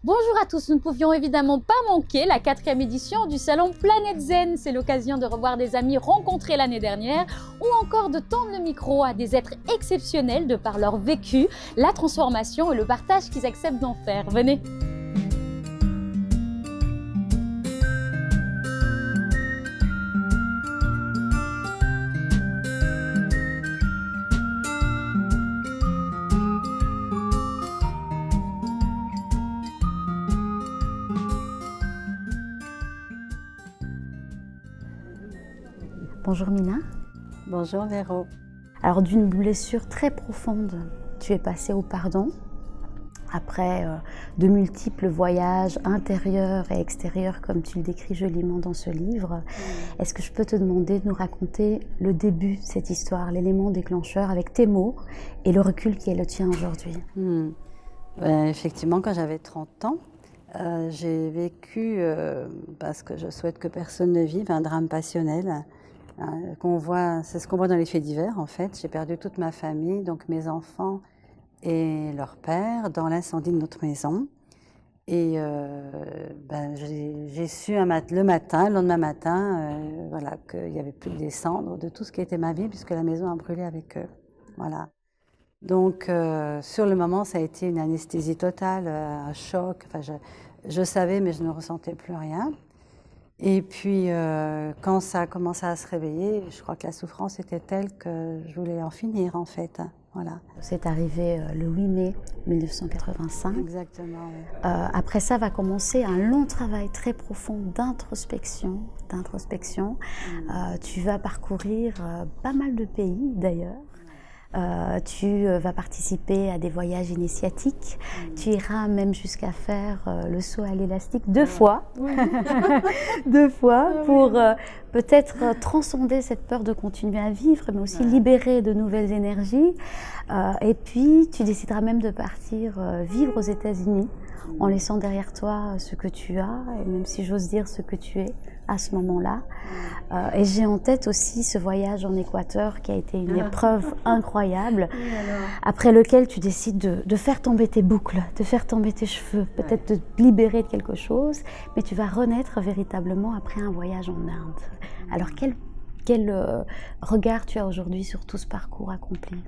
Bonjour à tous, nous ne pouvions évidemment pas manquer la 4e édition du salon Planète Zen. C'est l'occasion de revoir des amis rencontrés l'année dernière ou encore de tendre le micro à des êtres exceptionnels de par leur vécu, la transformation et le partage qu'ils acceptent d'en faire. Venez! Bonjour Mina. Bonjour Véro. Alors d'une blessure très profonde, tu es passée au pardon après de multiples voyages intérieurs et extérieurs comme tu le décris joliment dans ce livre. Est-ce que je peux te demander de nous raconter le début de cette histoire, l'élément déclencheur avec tes mots et le recul qui est le tien aujourd'hui? Effectivement, quand j'avais 30 ans, j'ai vécu, parce que je souhaite que personne ne vive, un drame passionnel. C'est ce qu'on voit dans les faits divers en fait. J'ai perdu toute ma famille, donc mes enfants et leur père, dans l'incendie de notre maison. Et j'ai su le lendemain matin, voilà, qu'il n'y avait plus que des cendres de tout ce qui était ma vie, puisque la maison a brûlé avec eux. Voilà. Donc sur le moment, ça a été une anesthésie totale, un choc. Enfin, je savais, mais je ne ressentais plus rien. Et puis, quand ça a commencé à se réveiller, je crois que la souffrance était telle que je voulais en finir, en fait. Voilà. C'est arrivé le 8 mai 1985. Exactement, oui. Après ça va commencer un long travail très profond d'introspection. Tu vas parcourir pas mal de pays, d'ailleurs. Tu vas participer à des voyages initiatiques. Tu iras même jusqu'à faire le saut à l'élastique 2 fois. Oui. 2 fois pour peut-être transcender cette peur de continuer à vivre, mais aussi libérer de nouvelles énergies. Et puis, tu décideras même de partir vivre aux États-Unis en laissant derrière toi ce que tu as, et même si j'ose dire ce que tu es à ce moment-là. Et j'ai en tête aussi ce voyage en Équateur qui a été une épreuve incroyable, après lequel tu décides de faire tomber tes boucles, de faire tomber tes cheveux, peut-être de te libérer de quelque chose, mais tu vas renaître véritablement après un voyage en Inde. Alors quel regard tu as aujourd'hui sur tout ce parcours accompli?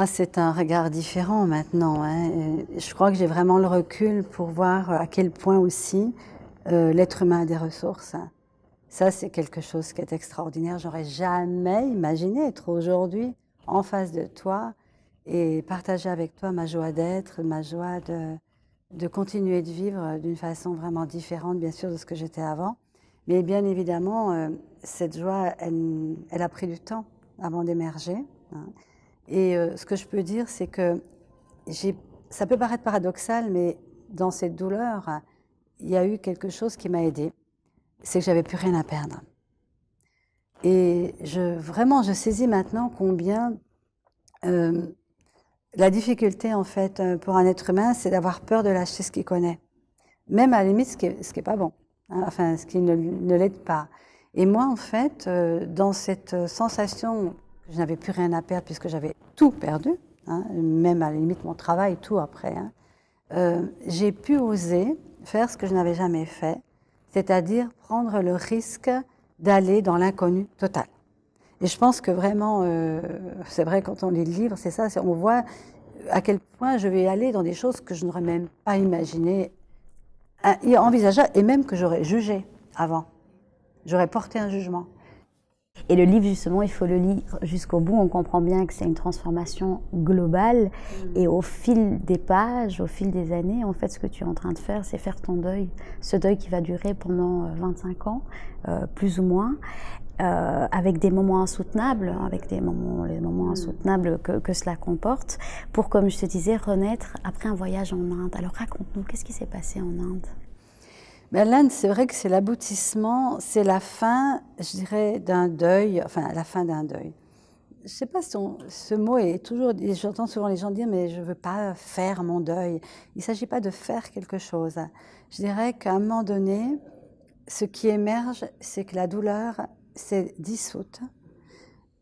C'est un regard différent maintenant, hein. Je crois que j'ai vraiment le recul pour voir à quel point aussi l'être humain a des ressources. Ça, c'est quelque chose qui est extraordinaire. J'aurais jamais imaginé être aujourd'hui en face de toi et partager avec toi ma joie d'être, ma joie de continuer de vivre d'une façon vraiment différente, bien sûr, de ce que j'étais avant. Mais bien évidemment, cette joie, elle a pris du temps avant d'émerger, hein. Et ce que je peux dire, c'est que ça peut paraître paradoxal, mais dans cette douleur, il y a eu quelque chose qui m'a aidée. C'est que j'avais plus rien à perdre. Et vraiment, je saisis maintenant combien la difficulté, en fait, pour un être humain, c'est d'avoir peur de lâcher ce qu'il connaît. Même à la limite, ce qui est pas bon, hein, enfin, ce qui ne l'aide pas. Et moi, en fait, dans cette sensation que je n'avais plus rien à perdre puisque j'avais tout perdu, hein, même à la limite mon travail, tout après, hein, j'ai pu oser faire ce que je n'avais jamais fait, c'est-à-dire prendre le risque d'aller dans l'inconnu total. Et je pense que vraiment, c'est vrai quand on lit le livre, c'est ça, on voit à quel point je vais aller dans des choses que je n'aurais même pas imaginées, envisageables, et même que j'aurais jugé avant. J'aurais porté un jugement. Et le livre, justement, il faut le lire jusqu'au bout. On comprend bien que c'est une transformation globale. Et au fil des pages, au fil des années, en fait, ce que tu es en train de faire, c'est faire ton deuil. Ce deuil qui va durer pendant 25 ans, plus ou moins, avec des moments insoutenables, les moments insoutenables que cela comporte, pour, comme je te disais, renaître après un voyage en Inde. Alors raconte-nous, qu'est-ce qui s'est passé en Inde ? L'Inde, c'est vrai que c'est l'aboutissement, c'est la fin, je dirais, d'un deuil, enfin la fin d'un deuil. Je ne sais pas si ce mot est toujours, j'entends souvent les gens dire, mais je ne veux pas faire mon deuil. Il ne s'agit pas de faire quelque chose. Je dirais qu'à un moment donné, ce qui émerge, c'est que la douleur s'est dissoute.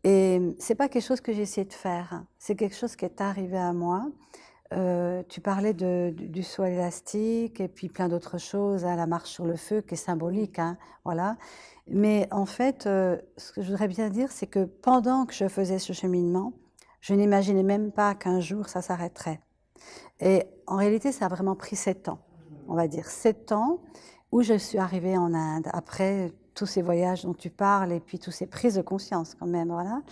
Et ce n'est pas quelque chose que j'ai essayé de faire, c'est quelque chose qui est arrivé à moi. tu parlais du saut à l'élastique et puis plein d'autres choses, hein, la marche sur le feu qui est symbolique, hein, voilà. Mais en fait, ce que je voudrais bien dire, c'est que pendant que je faisais ce cheminement, je n'imaginais même pas qu'un jour ça s'arrêterait. Et en réalité, ça a vraiment pris 7 ans, on va dire 7 ans, où je suis arrivée en Inde, après tous ces voyages dont tu parles et puis toutes ces prises de conscience quand même, voilà.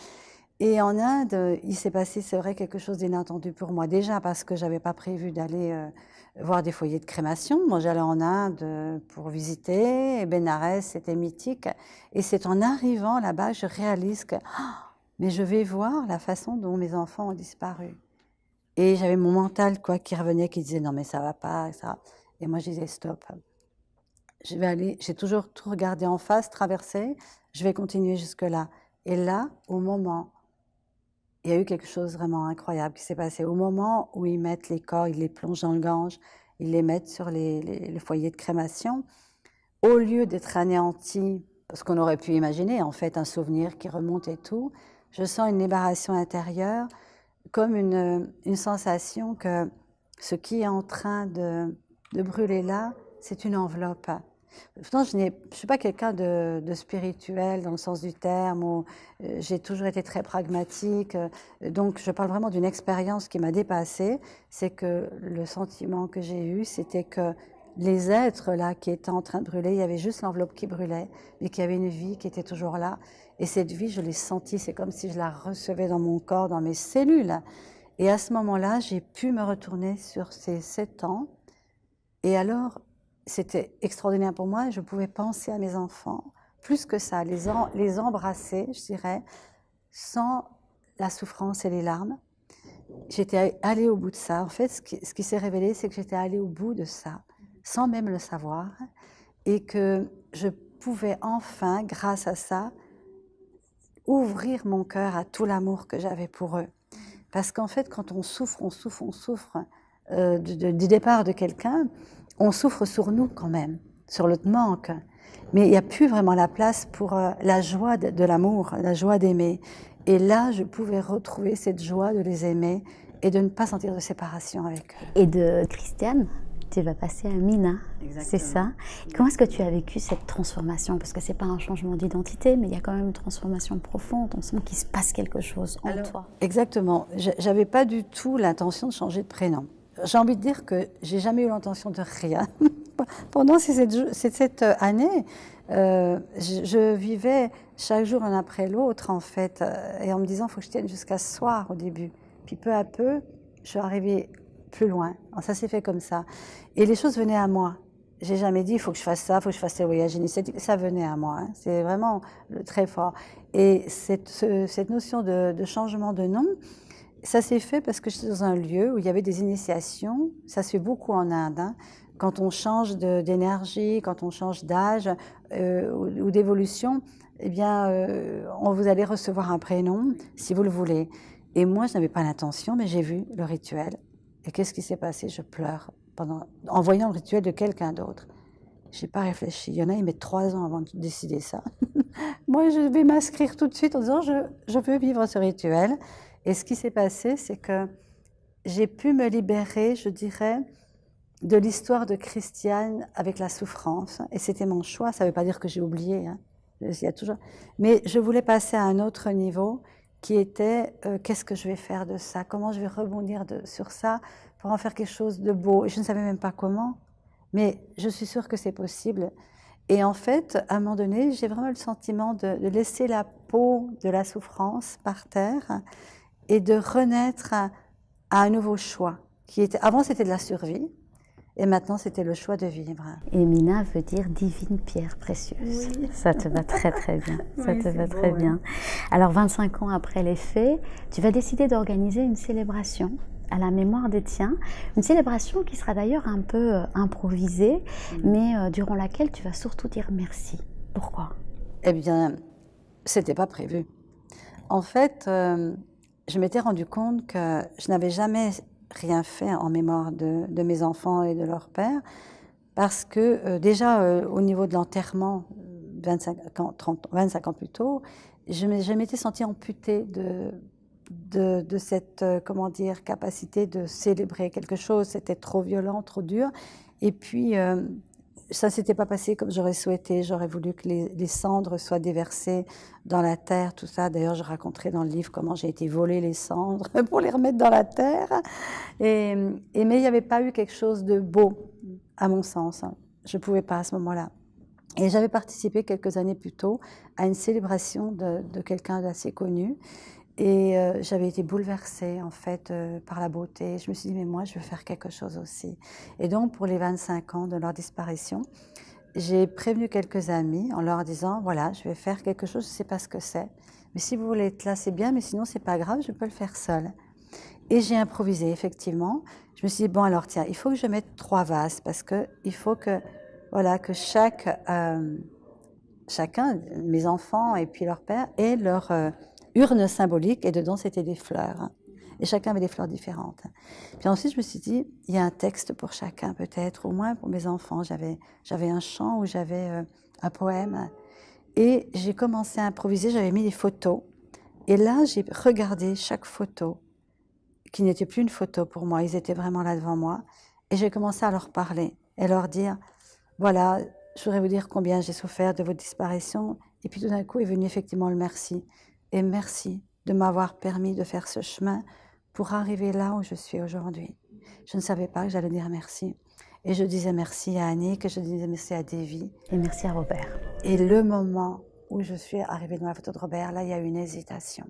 Et en Inde, il s'est passé, c'est vrai, quelque chose d'inattendu pour moi. Déjà parce que j'avais pas prévu d'aller voir des foyers de crémation. Moi, j'allais en Inde pour visiter, et Bénarès, c'était mythique. Et c'est en arrivant là-bas, je réalise que, mais je vais voir la façon dont mes enfants ont disparu. Et j'avais mon mental, quoi, qui revenait, qui disait, non, mais ça va pas, ça. Et moi, je disais, stop. Je vais aller, j'ai toujours tout regardé en face, traversé, je vais continuer jusque-là. Et là, au moment, il y a eu quelque chose vraiment incroyable qui s'est passé. Au moment où ils mettent les corps, ils les plongent dans le Gange, ils les mettent sur les foyers de crémation, au lieu d'être anéantis, parce qu'on aurait pu imaginer en fait un souvenir qui remonte et tout, je sens une libération intérieure, comme une sensation que ce qui est en train de brûler là, c'est une enveloppe. Pourtant, je ne suis pas quelqu'un de spirituel dans le sens du terme, où j'ai toujours été très pragmatique. Donc, je parle vraiment d'une expérience qui m'a dépassée. C'est que le sentiment que j'ai eu, c'était que les êtres là qui étaient en train de brûler, il y avait juste l'enveloppe qui brûlait, mais qu'il y avait une vie qui était toujours là. Et cette vie, je l'ai sentie, c'est comme si je la recevais dans mon corps, dans mes cellules. Et à ce moment-là, j'ai pu me retourner sur ces 7 ans. Et alors, c'était extraordinaire pour moi. Je pouvais penser à mes enfants, plus que ça, les embrasser, je dirais, sans la souffrance et les larmes. J'étais allée au bout de ça. En fait, ce qui s'est révélé, c'est que j'étais allée au bout de ça, sans même le savoir, et que je pouvais enfin, grâce à ça, ouvrir mon cœur à tout l'amour que j'avais pour eux. Parce qu'en fait, quand on souffre du départ de quelqu'un, on souffre sur nous quand même, sur le manque. Mais il n'y a plus vraiment la place pour la joie de l'amour, la joie d'aimer. Et là, je pouvais retrouver cette joie de les aimer et de ne pas sentir de séparation avec eux. Et de Christiane, tu vas passer à Mina, c'est ça? Comment est-ce que tu as vécu cette transformation? Parce que ce n'est pas un changement d'identité, mais il y a quand même une transformation profonde. On sent qu'il se passe quelque chose en toi. Exactement. Je n'avais pas du tout l'intention de changer de prénom. J'ai envie de dire que j'ai jamais eu l'intention de rien. Pendant cette année, je vivais chaque jour un après l'autre, en fait, et en me disant, il faut que je tienne jusqu'à ce soir au début. Puis peu à peu, je suis arrivée plus loin. Alors, ça s'est fait comme ça. Et les choses venaient à moi. J'ai jamais dit, il faut que je fasse ça, il faut que je fasse le voyage initiatique. Ça venait à moi. Hein. C'est vraiment très fort. Et cette notion de changement de nom, ça s'est fait parce que j'étais dans un lieu où il y avait des initiations. Ça se fait beaucoup en Inde. Hein. Quand on change d'énergie, quand on change d'âge ou d'évolution, eh bien, vous allez recevoir un prénom si vous le voulez. Et moi, je n'avais pas l'intention, mais j'ai vu le rituel. Et qu'est-ce qui s'est passé? Je pleure en voyant le rituel de quelqu'un d'autre. Je n'ai pas réfléchi. Il y en a, ils mettent 3 ans avant de décider ça. Moi, je vais m'inscrire tout de suite en disant je veux vivre ce rituel. Et ce qui s'est passé, c'est que j'ai pu me libérer, je dirais, de l'histoire de Christiane avec la souffrance. Et c'était mon choix. Ça ne veut pas dire que j'ai oublié. Hein. Il y a toujours... Mais je voulais passer à un autre niveau qui était qu'est-ce que je vais faire de ça? Comment je vais rebondir sur ça pour en faire quelque chose de beau? Et je ne savais même pas comment, mais je suis sûre que c'est possible. Et en fait, à un moment donné, j'ai vraiment le sentiment de laisser la peau de la souffrance par terre et de renaître à un nouveau choix. Avant, c'était de la survie. Et maintenant, c'était le choix de vivre. Et Mina veut dire divine pierre précieuse. Oui. Ça te va très très bien. Ça te va très bien. Alors 25 ans après les faits, tu vas décider d'organiser une célébration à la mémoire des tiens. Une célébration qui sera d'ailleurs un peu improvisée, mais durant laquelle tu vas surtout dire merci. Pourquoi? Eh bien, c'était pas prévu. En fait, je m'étais rendu compte que je n'avais jamais rien fait en mémoire de mes enfants et de leur père, parce que déjà au niveau de l'enterrement, 25 ans plus tôt, je m'étais sentie amputée de cette, comment dire, capacité de célébrer quelque chose. C'était trop violent, trop dur. Et puis, ça ne s'était pas passé comme j'aurais souhaité. J'aurais voulu que les cendres soient déversées dans la terre, tout ça. D'ailleurs, je raconterai dans le livre comment j'ai été voler les cendres pour les remettre dans la terre. Mais il n'y avait pas eu quelque chose de beau, à mon sens. Je ne pouvais pas à ce moment-là. Et j'avais participé quelques années plus tôt à une célébration de quelqu'un d'assez connu. Et j'avais été bouleversée, en fait, par la beauté. Je me suis dit, mais moi, je veux faire quelque chose aussi. Et donc, pour les 25 ans de leur disparition, j'ai prévenu quelques amis en leur disant, voilà, je vais faire quelque chose, je ne sais pas ce que c'est. Mais si vous voulez être là, c'est bien, mais sinon, c'est pas grave, je peux le faire seule. Et j'ai improvisé, effectivement. Je me suis dit, bon, alors, tiens, il faut que je mette 3 vases, parce qu'il faut que, voilà, que chacun, mes enfants et puis leur père, aient leur urne symbolique, et dedans c'était des fleurs. Et chacun avait des fleurs différentes. Puis ensuite je me suis dit, il y a un texte pour chacun peut-être, au moins pour mes enfants. J'avais un chant ou j'avais un poème. Et j'ai commencé à improviser, j'avais mis des photos. Et là j'ai regardé chaque photo, qui n'était plus une photo pour moi, ils étaient vraiment là devant moi. Et j'ai commencé à leur parler et leur dire, voilà, je voudrais vous dire combien j'ai souffert de votre disparition. Et puis tout d'un coup est venu effectivement le merci. Et merci de m'avoir permis de faire ce chemin pour arriver là où je suis aujourd'hui. Je ne savais pas que j'allais dire merci. Et je disais merci à Annick, je disais merci à Davy. Et merci à Robert. Et le moment où je suis arrivée dans la photo de Robert, là, il y a eu une hésitation.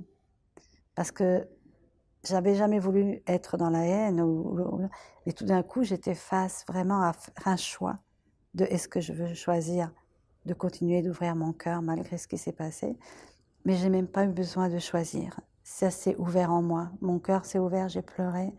Parce que j'avais jamais voulu être dans la haine. Mais tout d'un coup, j'étais face vraiment à un choix de est-ce que je veux choisir de continuer d'ouvrir mon cœur malgré ce qui s'est passé. Mais je n'ai même pas eu besoin de choisir. Ça s'est ouvert en moi. Mon cœur s'est ouvert, j'ai pleuré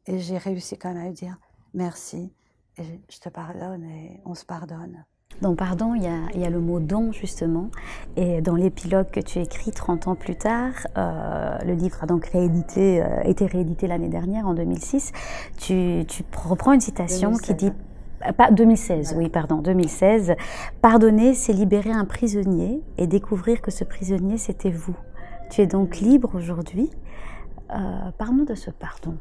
et j'ai réussi quand même à lui dire merci. Et je te pardonne et on se pardonne. Dans Pardon, il y a le mot don justement. Et dans l'épilogue que tu écris 30 ans plus tard, le livre a donc été réédité l'année dernière, en 2006. Tu reprends une citation 2016. Qui dit... Pas 2016, voilà. Oui, pardon, 2016. Pardonner, c'est libérer un prisonnier et découvrir que ce prisonnier, c'était vous. Tu es donc libre aujourd'hui. Parle-nous de ce pardon.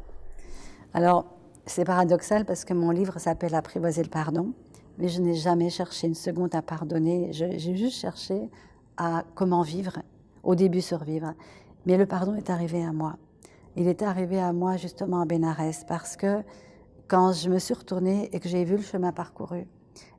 Alors, c'est paradoxal parce que mon livre s'appelle Apprivoiser le pardon, mais je n'ai jamais cherché une seconde à pardonner. J'ai juste cherché à comment vivre, au début survivre. Mais le pardon est arrivé à moi. Il est arrivé à moi justement à Bénarès parce que quand je me suis retournée et que j'ai vu le chemin parcouru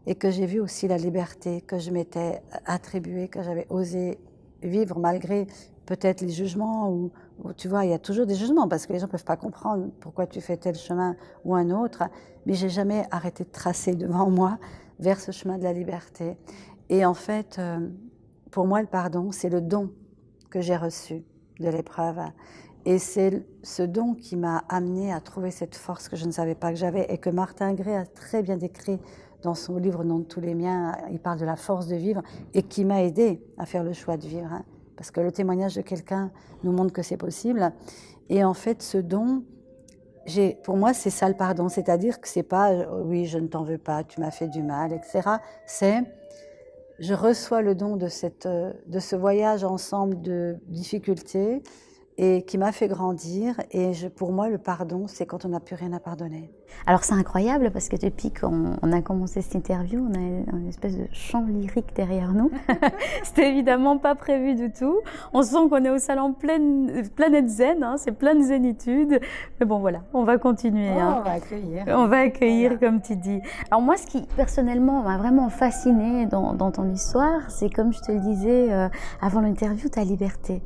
et que j'ai vu aussi la liberté que je m'étais attribuée, que j'avais osé vivre malgré peut-être les jugements ou tu vois, il y a toujours des jugements parce que les gens ne peuvent pas comprendre pourquoi tu fais tel chemin ou un autre, mais j'ai jamais arrêté de tracer devant moi vers ce chemin de la liberté. Et en fait, pour moi, le pardon, c'est le don que j'ai reçu de l'épreuve. Et c'est ce don qui m'a amenée à trouver cette force que je ne savais pas que j'avais et que Martin Gray a très bien décrit dans son livre « Nom de tous les miens ». Il parle de la force de vivre et qui m'a aidée à faire le choix de vivre. Parce que le témoignage de quelqu'un nous montre que c'est possible. Et en fait, ce don, pour moi, c'est ça le pardon. C'est-à-dire que c'est pas « oui, je ne t'en veux pas, tu m'as fait du mal », etc. C'est « je reçois le don de ce voyage ensemble de difficultés » et qui m'a fait grandir. Et pour moi, le pardon, c'est quand on n'a plus rien à pardonner. Alors c'est incroyable parce que depuis qu'on a commencé cette interview, on a une espèce de chant lyrique derrière nous. C'était évidemment pas prévu du tout. On sent qu'on est au salon planète zen, hein, c'est plein de zénitude. Mais bon voilà, on va continuer. Oh, hein. On va accueillir. On va accueillir, voilà. Comme tu dis. Alors moi, ce qui personnellement m'a vraiment fascinée dans ton histoire, c'est comme je te le disais avant l'interview, ta liberté.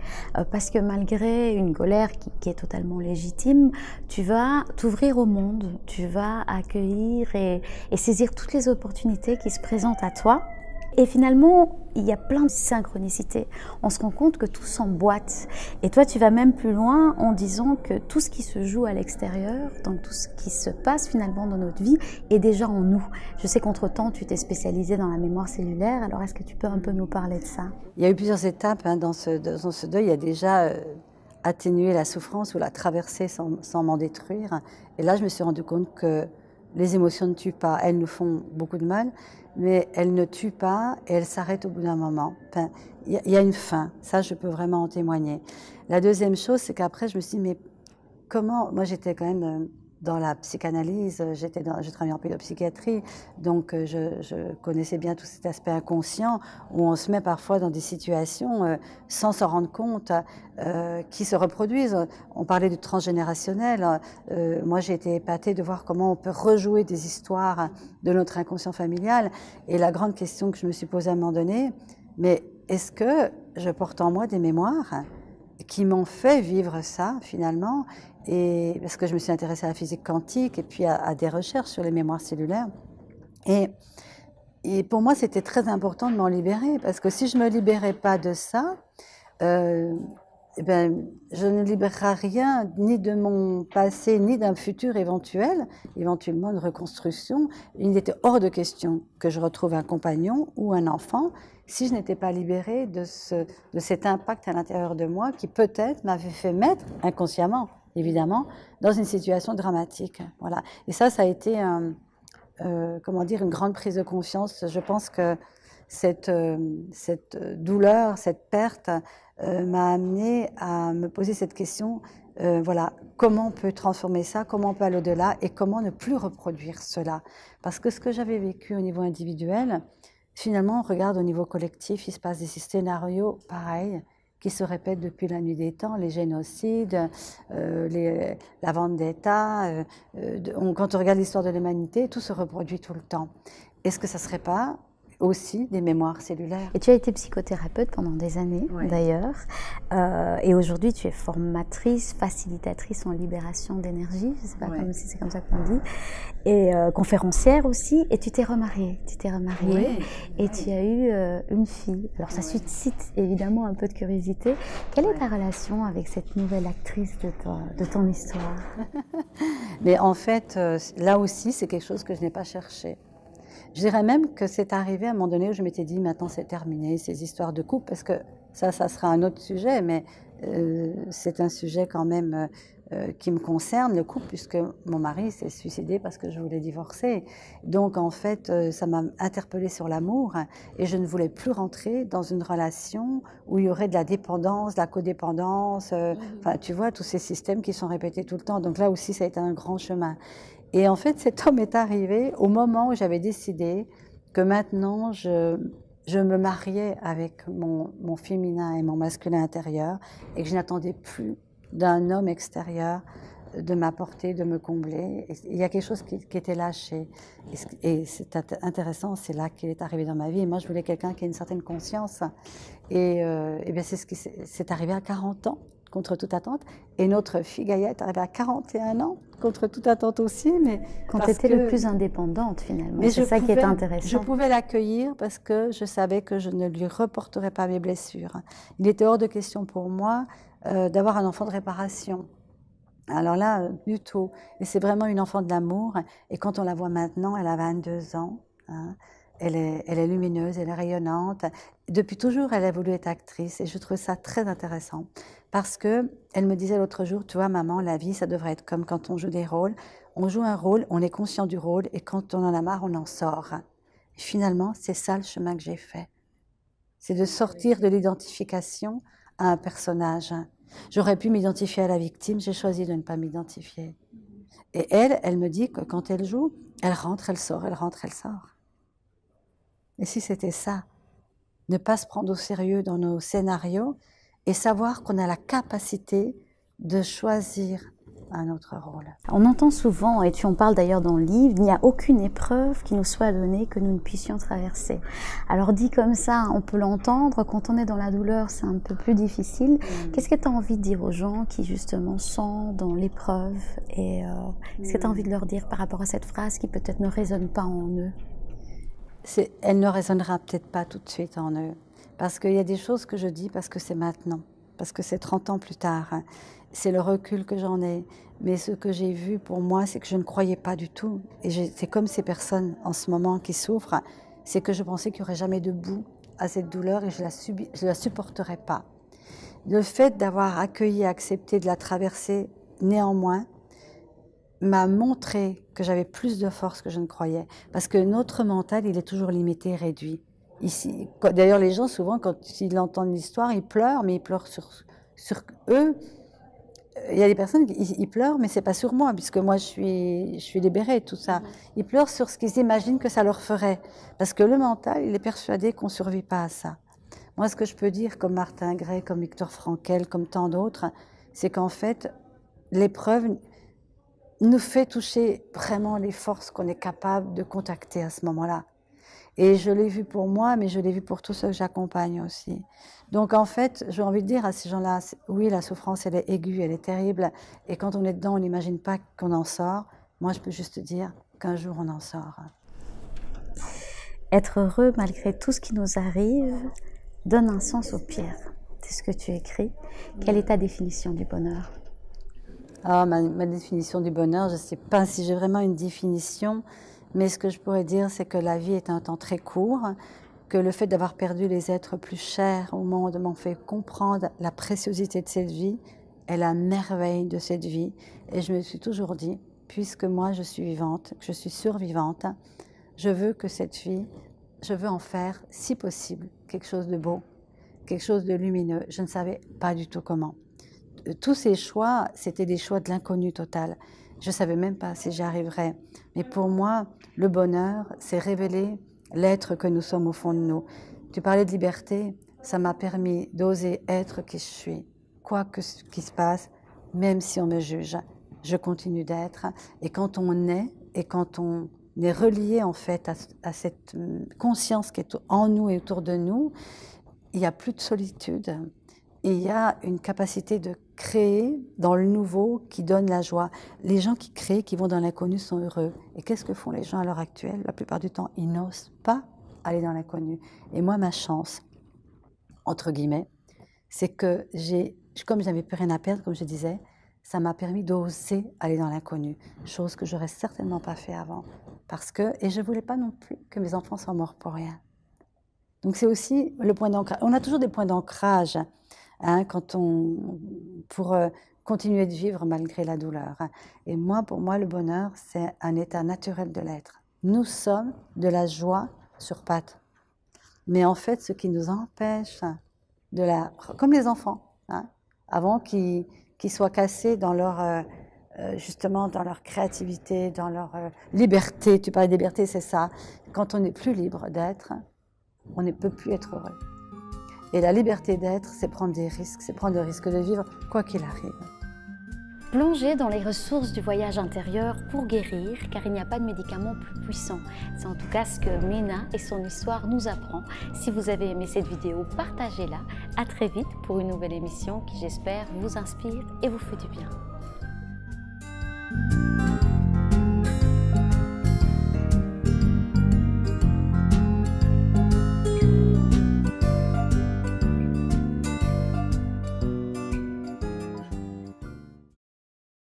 Parce que malgré une colère qui est totalement légitime, tu vas t'ouvrir au monde. Tu vas accueillir et saisir toutes les opportunités qui se présentent à toi. Et finalement, il y a plein de synchronicités. On se rend compte que tout s'emboîte. Et toi, tu vas même plus loin en disant que tout ce qui se joue à l'extérieur, donc tout ce qui se passe finalement dans notre vie, est déjà en nous. Je sais qu'entre-temps, tu t'es spécialisée dans la mémoire cellulaire. Alors, est-ce que tu peux un peu nous parler de ça? Il y a eu plusieurs étapes hein, dans ce deuil. Il y a déjà atténuer la souffrance ou la traverser sans m'en détruire. Et là, je me suis rendu compte que les émotions ne tuent pas, elles nous font beaucoup de mal, mais elles ne tuent pas et elles s'arrêtent au bout d'un moment. Enfin, il y a une fin, ça je peux vraiment en témoigner. La deuxième chose, c'est qu'après je me suis dit, mais comment, moi j'étais quand même dans la psychanalyse, je travaillais en pédopsychiatrie, donc je connaissais bien tout cet aspect inconscient où on se met parfois dans des situations sans s'en rendre compte qui se reproduisent. On parlait du transgénérationnel. Moi j'ai été épatée de voir comment on peut rejouer des histoires de notre inconscient familial. Et la grande question que je me suis posée à un moment donné, mais est-ce que je porte en moi des mémoires qui m'ont fait vivre ça finalement, et parce que je me suis intéressée à la physique quantique et puis à des recherches sur les mémoires cellulaires. Et pour moi, c'était très important de m'en libérer, parce que si je ne me libérais pas de ça, eh ben, je ne libérerai rien, ni de mon passé, ni d'un futur éventuellement une reconstruction. Il était hors de question que je retrouve un compagnon ou un enfant si je n'étais pas libérée de cet impact à l'intérieur de moi qui peut-être m'avait fait mettre, inconsciemment évidemment, dans une situation dramatique. Voilà. Et ça a été comment dire, une grande prise de conscience. Je pense que cette douleur, cette perte m'a amenée à me poser cette question, voilà, comment on peut transformer ça, comment on peut aller au-delà et comment ne plus reproduire cela. Parce que ce que j'avais vécu au niveau individuel, finalement, on regarde au niveau collectif, il se passe des scénarios pareils qui se répètent depuis la nuit des temps, les génocides, la vendetta. Quand on regarde l'histoire de l'humanité, tout se reproduit tout le temps. Est-ce que ça ne serait pas aussi des mémoires cellulaires? Et tu as été psychothérapeute pendant des années, oui, d'ailleurs. Et aujourd'hui, tu es formatrice, facilitatrice en libération d'énergie, je ne sais pas si c'est comme ça qu'on dit, et conférencière aussi. Et tu t'es remariée. Oui, et tu as eu une fille. Alors ça suscite évidemment un peu de curiosité. Quelle est ta relation avec cette nouvelle actrice de ton histoire? Mais en fait, là aussi, c'est quelque chose que je n'ai pas cherché. Je dirais même que c'est arrivé à un moment donné où je m'étais dit, maintenant c'est terminé, ces histoires de couple, parce que ça sera un autre sujet, mais c'est un sujet quand même qui me concerne, le couple, puisque mon mari s'est suicidé parce que je voulais divorcer. Donc en fait, ça m'a interpellée sur l'amour, et je ne voulais plus rentrer dans une relation où il y aurait de la dépendance, de la codépendance, enfin tu vois, tous ces systèmes qui sont répétés tout le temps. Donc là aussi, ça a été un grand chemin. Et en fait, cet homme est arrivé au moment où j'avais décidé que maintenant, je me mariais avec mon féminin et mon masculin intérieur, et que je n'attendais plus d'un homme extérieur de m'apporter, de me combler. Et il y a quelque chose qui était lâché. Et c'est intéressant, c'est là qu'il est arrivé dans ma vie. Et moi, je voulais quelqu'un qui ait une certaine conscience. Et bien, c'est ce qui s'est arrivé à 40 ans. Contre toute attente. Et notre fille Gaïa est arrivée à 41 ans, contre toute attente aussi. Mais quand tu étais le plus indépendante, finalement. C'est ça qui est intéressant. Je pouvais l'accueillir parce que je savais que je ne lui reporterais pas mes blessures. Il était hors de question pour moi d'avoir un enfant de réparation. Alors là, du tout. Et c'est vraiment une enfant de l'amour. Et quand on la voit maintenant, elle a 22 ans. Hein. Elle est lumineuse, elle est rayonnante. Depuis toujours, elle a voulu être actrice, et je trouve ça très intéressant. Parce qu'elle me disait l'autre jour, tu vois maman, la vie, ça devrait être comme quand on joue des rôles. On joue un rôle, on est conscient du rôle, et quand on en a marre, on en sort. Et finalement, c'est ça le chemin que j'ai fait. C'est de sortir de l'identification à un personnage. J'aurais pu m'identifier à la victime, j'ai choisi de ne pas m'identifier. Et elle me dit que quand elle joue, elle rentre, elle sort, elle rentre, elle sort. Et si c'était ça, ne pas se prendre au sérieux dans nos scénarios et savoir qu'on a la capacité de choisir un autre rôle. On entend souvent, et tu en parles d'ailleurs dans le livre, il n'y a aucune épreuve qui nous soit donnée que nous ne puissions traverser. Alors dit comme ça, on peut l'entendre, quand on est dans la douleur, c'est un peu plus difficile. Qu'est-ce que tu as envie de dire aux gens qui justement sont dans l'épreuve, et qu'est-ce que tu as envie de leur dire par rapport à cette phrase qui peut-être ne résonne pas en eux? Elle ne résonnera peut-être pas tout de suite en eux, parce qu'il y a des choses que je dis parce que c'est maintenant, parce que c'est 30 ans plus tard, c'est le recul que j'en ai, mais ce que j'ai vu pour moi, c'est que je ne croyais pas du tout, et c'est comme ces personnes en ce moment qui souffrent, c'est que je pensais qu'il n'y aurait jamais de bout à cette douleur, et je la supporterais pas. Le fait d'avoir accueilli et accepté de la traverser, néanmoins, m'a montré que j'avais plus de force que je ne croyais. Parce que notre mental, il est toujours limité, réduit. Ici, d'ailleurs, les gens, souvent, quand ils entendent l'histoire, ils pleurent, mais ils pleurent sur eux. Il y a des personnes qui pleurent, mais c'est pas sur moi, puisque moi, je suis libérée de tout ça. Ils pleurent sur ce qu'ils imaginent que ça leur ferait. Parce que le mental, il est persuadé qu'on ne survit pas à ça. Moi, ce que je peux dire, comme Martin Gray, comme Viktor Frankl, comme tant d'autres, c'est qu'en fait, l'épreuve nous fait toucher vraiment les forces qu'on est capable de contacter à ce moment-là. Et je l'ai vu pour moi, mais je l'ai vu pour tous ceux que j'accompagne aussi. Donc en fait, j'ai envie de dire à ces gens-là, oui, la souffrance, elle est aiguë, elle est terrible, et quand on est dedans, on n'imagine pas qu'on en sort. Moi, je peux juste dire qu'un jour, on en sort. Être heureux malgré tout ce qui nous arrive donne un sens au pire. C'est ce que tu écris. Quelle est ta définition du bonheur? Ah, ma définition du bonheur, je ne sais pas si j'ai vraiment une définition, mais ce que je pourrais dire, c'est que la vie est un temps très court, que le fait d'avoir perdu les êtres plus chers au monde m'en fait comprendre la préciosité de cette vie et la merveille de cette vie. Et je me suis toujours dit, puisque moi je suis vivante, que je suis survivante, je veux que cette vie, je veux en faire, si possible, quelque chose de beau, quelque chose de lumineux. Je ne savais pas du tout comment. Tous ces choix, c'était des choix de l'inconnu total. Je ne savais même pas si j'y arriverais. Mais pour moi, le bonheur, c'est révéler l'être que nous sommes au fond de nous. Tu parlais de liberté, ça m'a permis d'oser être qui je suis. Quoi que ce qui se passe, même si on me juge, je continue d'être. Et quand on est, et quand on est relié en fait à cette conscience qui est en nous et autour de nous, il n'y a plus de solitude. Il y a une capacité de créer dans le nouveau qui donne la joie. Les gens qui créent, qui vont dans l'inconnu sont heureux. Et qu'est-ce que font les gens à l'heure actuelle? La plupart du temps, ils n'osent pas aller dans l'inconnu. Et moi, ma chance, entre guillemets, c'est que comme je n'avais plus rien à perdre, comme je disais, ça m'a permis d'oser aller dans l'inconnu, chose que j'aurais certainement pas fait avant. Et je ne voulais pas non plus que mes enfants soient morts pour rien. Donc c'est aussi le point d'ancrage. On a toujours des points d'ancrage. Pour continuer de vivre malgré la douleur. Et pour moi, le bonheur, c'est un état naturel de l'être. Nous sommes de la joie sur pattes. Mais en fait, ce qui nous empêche comme les enfants, avant qu'ils soient cassés dans justement dans leur créativité, dans leur liberté. Tu parlais de liberté, c'est ça. Quand on n'est plus libre d'être, on ne peut plus être heureux. Et la liberté d'être, c'est prendre des risques, c'est prendre le risque de vivre quoi qu'il arrive. Plonger dans les ressources du voyage intérieur pour guérir, car il n'y a pas de médicament plus puissant. C'est en tout cas ce que Mina et son histoire nous apprend. Si vous avez aimé cette vidéo, partagez-la. À très vite pour une nouvelle émission qui, j'espère, vous inspire et vous fait du bien.